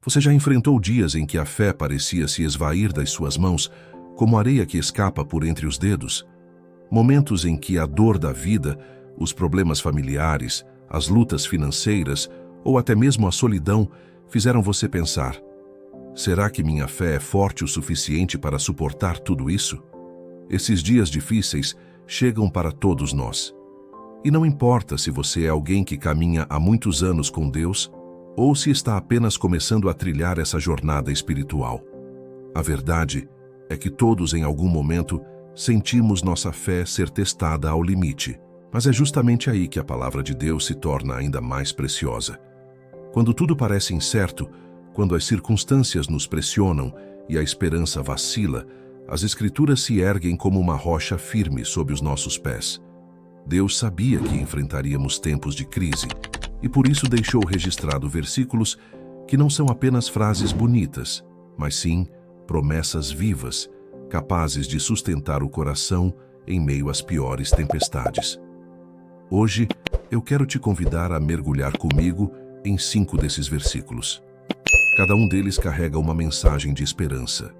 Você já enfrentou dias em que a fé parecia se esvair das suas mãos, como areia que escapa por entre os dedos? Momentos em que a dor da vida, os problemas familiares, as lutas financeiras ou até mesmo a solidão fizeram você pensar: será que minha fé é forte o suficiente para suportar tudo isso? Esses dias difíceis chegam para todos nós. E não importa se você é alguém que caminha há muitos anos com Deus ou se está apenas começando a trilhar essa jornada espiritual. A verdade é que todos em algum momento sentimos nossa fé ser testada ao limite. Mas é justamente aí que a palavra de Deus se torna ainda mais preciosa. Quando tudo parece incerto, quando as circunstâncias nos pressionam e a esperança vacila, as Escrituras se erguem como uma rocha firme sob os nossos pés. Deus sabia que enfrentaríamos tempos de crise e por isso deixou registrado versículos que não são apenas frases bonitas, mas sim promessas vivas, capazes de sustentar o coração em meio às piores tempestades. Hoje, eu quero te convidar a mergulhar comigo em 5 desses versículos. Cada um deles carrega uma mensagem de esperança,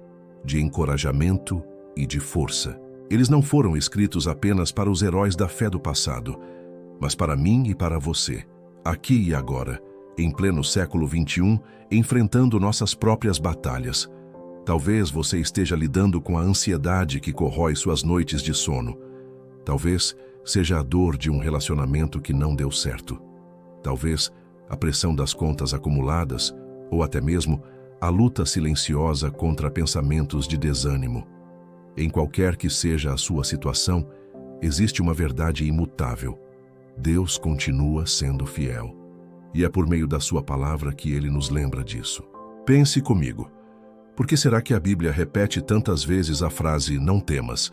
de encorajamento e de força. Eles não foram escritos apenas para os heróis da fé do passado, mas para mim e para você, aqui e agora, em pleno século XXI, enfrentando nossas próprias batalhas. Talvez você esteja lidando com a ansiedade que corrói suas noites de sono. Talvez seja a dor de um relacionamento que não deu certo. Talvez a pressão das contas acumuladas, ou até mesmo a luta silenciosa contra pensamentos de desânimo. Em qualquer que seja a sua situação, existe uma verdade imutável. Deus continua sendo fiel. E é por meio da sua palavra que Ele nos lembra disso. Pense comigo. Por que será que a Bíblia repete tantas vezes a frase "não temas"?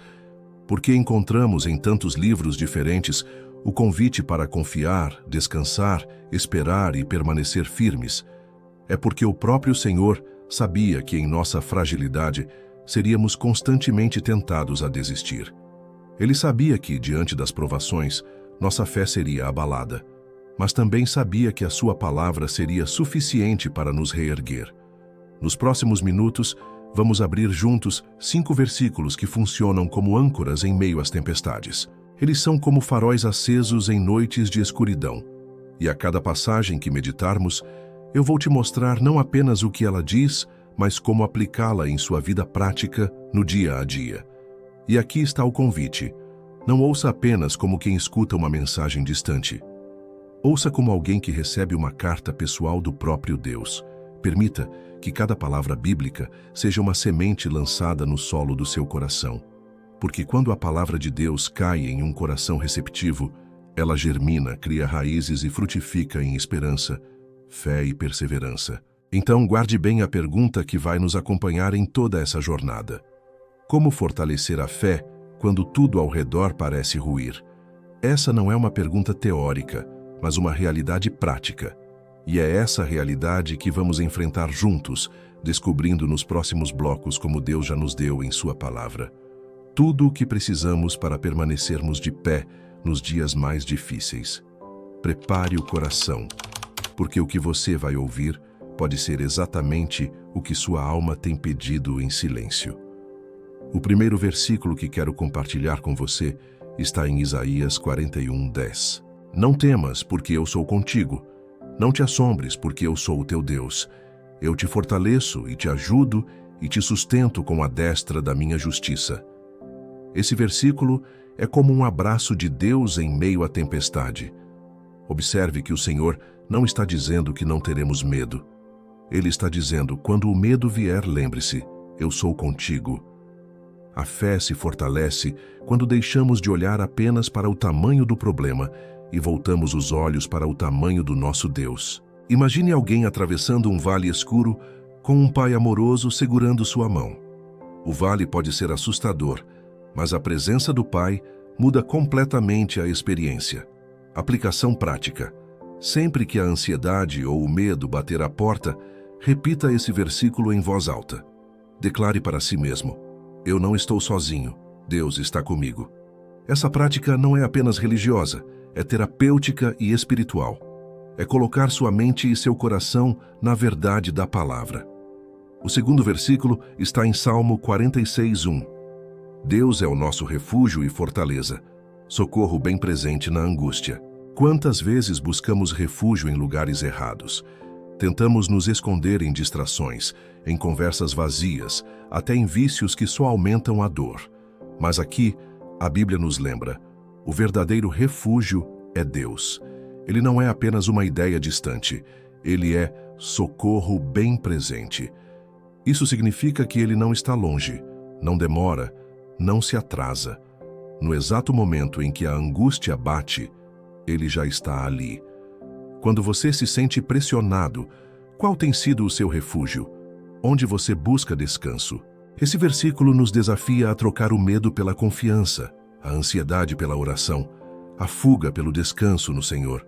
Porque encontramos em tantos livros diferentes o convite para confiar, descansar, esperar e permanecer firmes. É porque o próprio Senhor sabia que em nossa fragilidade seríamos constantemente tentados a desistir. Ele sabia que, diante das provações, nossa fé seria abalada, mas também sabia que a sua palavra seria suficiente para nos reerguer. Nos próximos minutos, vamos abrir juntos 5 versículos que funcionam como âncoras em meio às tempestades. Eles são como faróis acesos em noites de escuridão. E a cada passagem que meditarmos, eu vou te mostrar não apenas o que ela diz, mas como aplicá-la em sua vida prática no dia a dia. E aqui está o convite. Não ouça apenas como quem escuta uma mensagem distante. Ouça como alguém que recebe uma carta pessoal do próprio Deus. Permita que cada palavra bíblica seja uma semente lançada no solo do seu coração. Porque quando a palavra de Deus cai em um coração receptivo, ela germina, cria raízes e frutifica em esperança, fé e perseverança. Então guarde bem a pergunta que vai nos acompanhar em toda essa jornada. Como fortalecer a fé quando tudo ao redor parece ruir? Essa não é uma pergunta teórica, mas uma realidade prática. E é essa realidade que vamos enfrentar juntos, descobrindo nos próximos blocos como Deus já nos deu em sua palavra. Tudo o que precisamos para permanecermos de pé nos dias mais difíceis. Prepare o coração, porque o que você vai ouvir pode ser exatamente o que sua alma tem pedido em silêncio. O primeiro versículo que quero compartilhar com você está em Isaías 41:10. Não temas, porque eu sou contigo. Não te assombres, porque eu sou o teu Deus. Eu te fortaleço e te ajudo e te sustento com a destra da minha justiça. Esse versículo é como um abraço de Deus em meio à tempestade. Observe que o Senhor não está dizendo que não teremos medo. Ele está dizendo: quando o medo vier, lembre-se, eu sou contigo. A fé se fortalece quando deixamos de olhar apenas para o tamanho do problema e voltamos os olhos para o tamanho do nosso Deus. Imagine alguém atravessando um vale escuro com um pai amoroso segurando sua mão. O vale pode ser assustador, mas a presença do pai muda completamente a experiência. Aplicação prática. Sempre que a ansiedade ou o medo bater à porta, repita esse versículo em voz alta. Declare para si mesmo: eu não estou sozinho, Deus está comigo. Essa prática não é apenas religiosa, é terapêutica e espiritual. É colocar sua mente e seu coração na verdade da palavra. O segundo versículo está em Salmo 46:1. Deus é o nosso refúgio e fortaleza, socorro bem presente na angústia. Quantas vezes buscamos refúgio em lugares errados? Tentamos nos esconder em distrações, em conversas vazias, até em vícios que só aumentam a dor. Mas aqui, a Bíblia nos lembra, o verdadeiro refúgio é Deus. Ele não é apenas uma ideia distante, ele é socorro bem presente. Isso significa que ele não está longe, não demora, não se atrasa. No exato momento em que a angústia bate, ele já está ali. Quando você se sente pressionado, qual tem sido o seu refúgio? Onde você busca descanso? Esse versículo nos desafia a trocar o medo pela confiança, a ansiedade pela oração, a fuga pelo descanso no Senhor.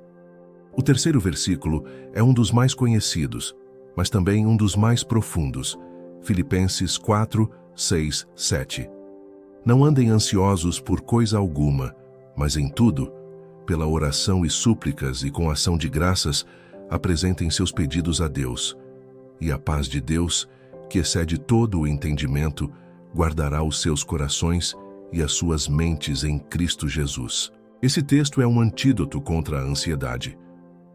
O terceiro versículo é um dos mais conhecidos, mas também um dos mais profundos. Filipenses 4, 6, 7. Não andem ansiosos por coisa alguma, mas em tudo, pela oração e súplicas e com ação de graças, apresentem seus pedidos a Deus. E a paz de Deus, que excede todo o entendimento, guardará os seus corações e as suas mentes em Cristo Jesus. Esse texto é um antídoto contra a ansiedade.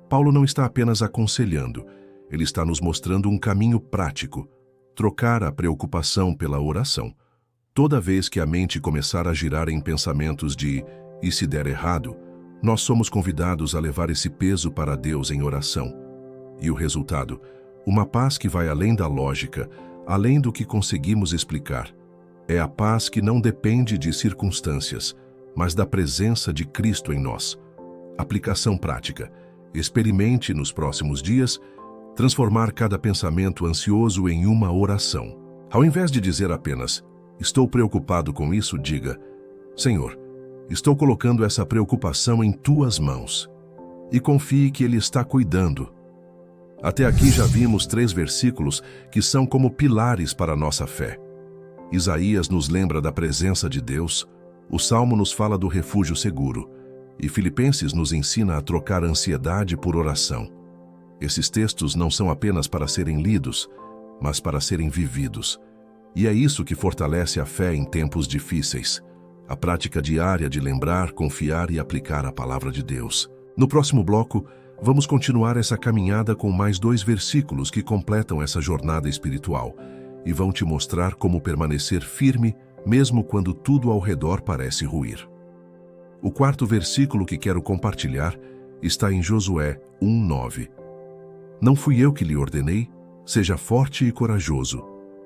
Paulo não está apenas aconselhando, ele está nos mostrando um caminho prático, trocar a preocupação pela oração. Toda vez que a mente começar a girar em pensamentos de "e se der errado", nós somos convidados a levar esse peso para Deus em oração. E o resultado? Uma paz que vai além da lógica, além do que conseguimos explicar. É a paz que não depende de circunstâncias, mas da presença de Cristo em nós. Aplicação prática. Experimente nos próximos dias transformar cada pensamento ansioso em uma oração. Ao invés de dizer apenas "estou preocupado com isso", diga: "Senhor, estou colocando essa preocupação em tuas mãos", e confie que Ele está cuidando. Até aqui já vimos 3 versículos que são como pilares para a nossa fé. Isaías nos lembra da presença de Deus, o Salmo nos fala do refúgio seguro, e Filipenses nos ensina a trocar a ansiedade por oração. Esses textos não são apenas para serem lidos, mas para serem vividos. E é isso que fortalece a fé em tempos difíceis. A prática diária de lembrar, confiar e aplicar a palavra de Deus. No próximo bloco, vamos continuar essa caminhada com mais 2 versículos que completam essa jornada espiritual e vão te mostrar como permanecer firme mesmo quando tudo ao redor parece ruir. O quarto versículo que quero compartilhar está em Josué 1:9. Não fui eu que lhe ordenei? Seja forte e corajoso.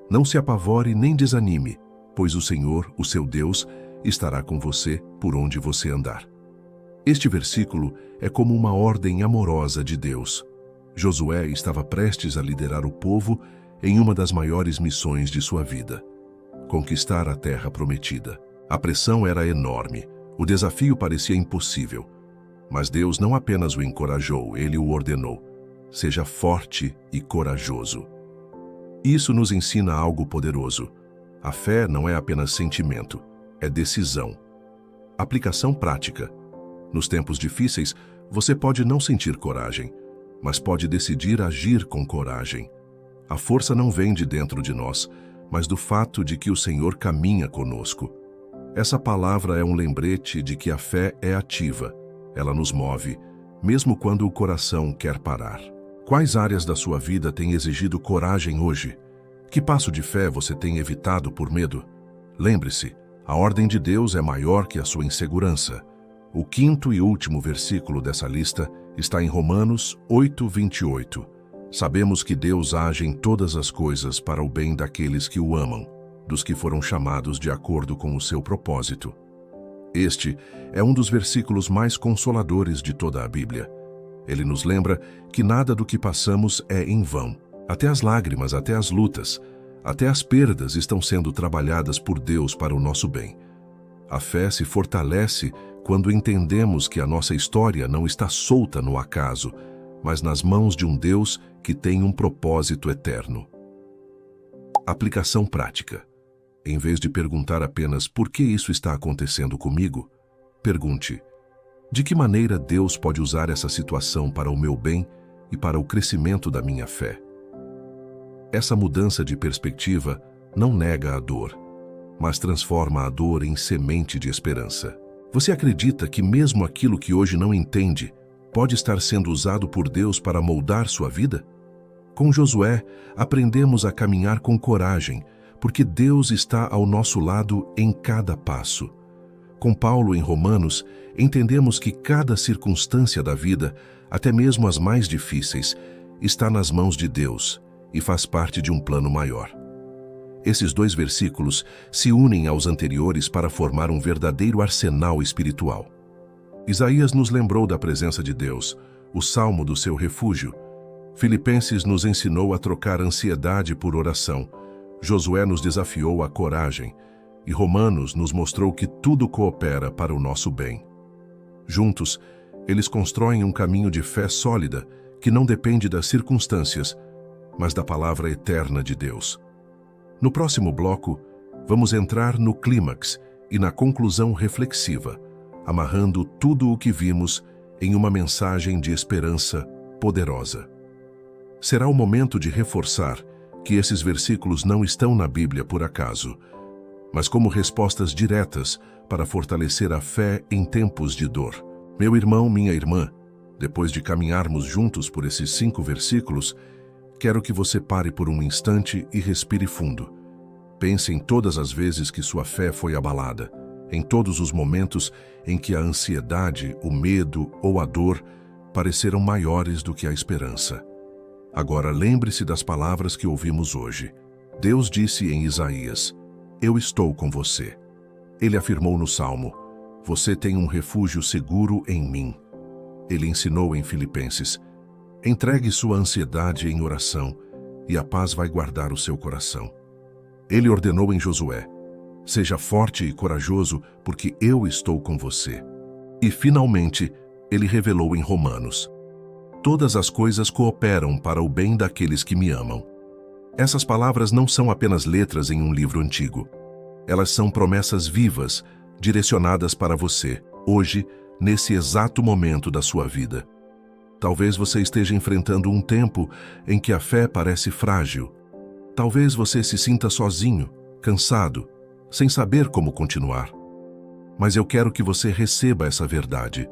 Não se apavore nem desanime, pois o Senhor, o seu Deus, estará com você por onde você andar. Este versículo é como uma ordem amorosa de Deus. Josué estava prestes a liderar o povo em uma das maiores missões de sua vida: conquistar a terra prometida. A pressão era enorme, o desafio parecia impossível. Mas Deus não apenas o encorajou, Ele o ordenou: seja forte e corajoso. Isso nos ensina algo poderoso. A fé não é apenas sentimento, é decisão. Aplicação prática. Nos tempos difíceis, você pode não sentir coragem, mas pode decidir agir com coragem. A força não vem de dentro de nós, mas do fato de que o Senhor caminha conosco. Essa palavra é um lembrete de que a fé é ativa. Ela nos move, mesmo quando o coração quer parar. Quais áreas da sua vida têm exigido coragem hoje? Que passo de fé você tem evitado por medo? Lembre-se, a ordem de Deus é maior que a sua insegurança. O quinto e último versículo dessa lista está em Romanos 8:28. Sabemos que Deus age em todas as coisas para o bem daqueles que o amam, dos que foram chamados de acordo com o seu propósito. Este é um dos versículos mais consoladores de toda a Bíblia. Ele nos lembra que nada do que passamos é em vão. Até as lágrimas, até as lutas, até as perdas estão sendo trabalhadas por Deus para o nosso bem. A fé se fortalece quando entendemos que a nossa história não está solta no acaso, mas nas mãos de um Deus que tem um propósito eterno. Aplicação prática. Em vez de perguntar apenas por que isso está acontecendo comigo, pergunte: De que maneira Deus pode usar essa situação para o meu bem e para o crescimento da minha fé? Essa mudança de perspectiva não nega a dor, mas transforma a dor em semente de esperança. Você acredita que mesmo aquilo que hoje não entende pode estar sendo usado por Deus para moldar sua vida? Com Josué, aprendemos a caminhar com coragem, porque Deus está ao nosso lado em cada passo. Com Paulo em Romanos, entendemos que cada circunstância da vida, até mesmo as mais difíceis, está nas mãos de Deus e faz parte de um plano maior. Esses dois versículos se unem aos anteriores para formar um verdadeiro arsenal espiritual. Isaías nos lembrou da presença de Deus, o salmo do seu refúgio. Filipenses nos ensinou a trocar ansiedade por oração. Josué nos desafiou à coragem. E Romanos nos mostrou que tudo coopera para o nosso bem. Juntos, eles constroem um caminho de fé sólida que não depende das circunstâncias, mas da palavra eterna de Deus. No próximo bloco, vamos entrar no clímax e na conclusão reflexiva, amarrando tudo o que vimos em uma mensagem de esperança poderosa. Será o momento de reforçar que esses versículos não estão na Bíblia por acaso, mas como respostas diretas para fortalecer a fé em tempos de dor. Meu irmão, minha irmã, depois de caminharmos juntos por esses 5 versículos, quero que você pare por um instante e respire fundo. Pense em todas as vezes que sua fé foi abalada, em todos os momentos em que a ansiedade, o medo ou a dor pareceram maiores do que a esperança. Agora lembre-se das palavras que ouvimos hoje. Deus disse em Isaías: "Eu estou com você." Ele afirmou no Salmo: "Você tem um refúgio seguro em mim." Ele ensinou em Filipenses: "Entregue sua ansiedade em oração, e a paz vai guardar o seu coração." Ele ordenou em Josué: "Seja forte e corajoso, porque eu estou com você." E, finalmente, ele revelou em Romanos: "Todas as coisas cooperam para o bem daqueles que me amam." Essas palavras não são apenas letras em um livro antigo. Elas são promessas vivas, direcionadas para você, hoje, nesse exato momento da sua vida. Talvez você esteja enfrentando um tempo em que a fé parece frágil. Talvez você se sinta sozinho, cansado, sem saber como continuar. Mas eu quero que você receba essa verdade.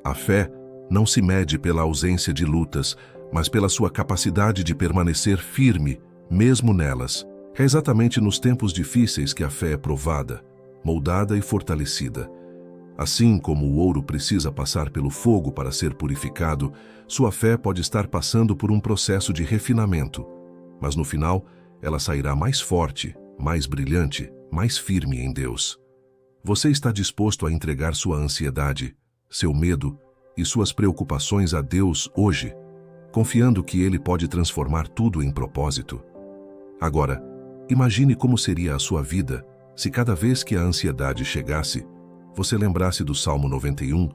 A fé não se mede pela ausência de lutas, mas pela sua capacidade de permanecer firme, mesmo nelas. É exatamente nos tempos difíceis que a fé é provada, moldada e fortalecida. Assim como o ouro precisa passar pelo fogo para ser purificado, sua fé pode estar passando por um processo de refinamento, mas no final ela sairá mais forte, mais brilhante, mais firme em Deus. Você está disposto a entregar sua ansiedade, seu medo e suas preocupações a Deus hoje, confiando que Ele pode transformar tudo em propósito? Agora, imagine como seria a sua vida se cada vez que a ansiedade chegasse, você lembrasse do Salmo 91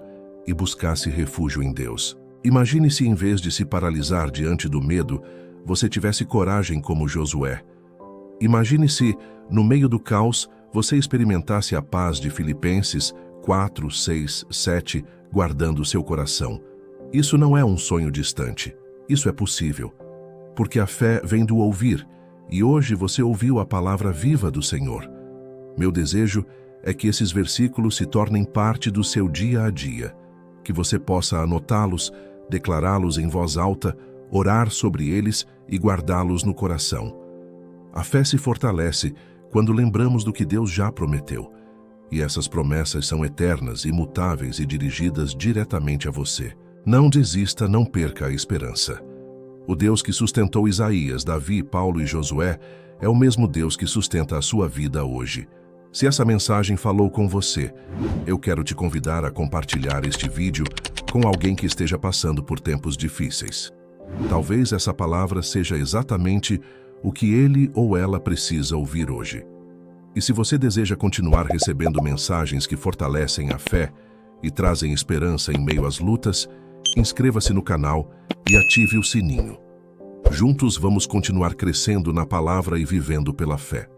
e buscasse refúgio em Deus. Imagine se, em vez de se paralisar diante do medo, você tivesse coragem como Josué. Imagine se, no meio do caos, você experimentasse a paz de Filipenses 4, 6, 7, guardando seu coração. Isso não é um sonho distante. Isso é possível. Porque a fé vem do ouvir, e hoje você ouviu a palavra viva do Senhor. Meu desejo é que esses versículos se tornem parte do seu dia a dia, que você possa anotá-los, declará-los em voz alta, orar sobre eles e guardá-los no coração. A fé se fortalece quando lembramos do que Deus já prometeu, e essas promessas são eternas, imutáveis e dirigidas diretamente a você. Não desista, não perca a esperança. O Deus que sustentou Isaías, Davi, Paulo e Josué é o mesmo Deus que sustenta a sua vida hoje. Se essa mensagem falou com você, eu quero te convidar a compartilhar este vídeo com alguém que esteja passando por tempos difíceis. Talvez essa palavra seja exatamente o que ele ou ela precisa ouvir hoje. E se você deseja continuar recebendo mensagens que fortalecem a fé e trazem esperança em meio às lutas, inscreva-se no canal e ative o sininho. Juntos vamos continuar crescendo na palavra e vivendo pela fé.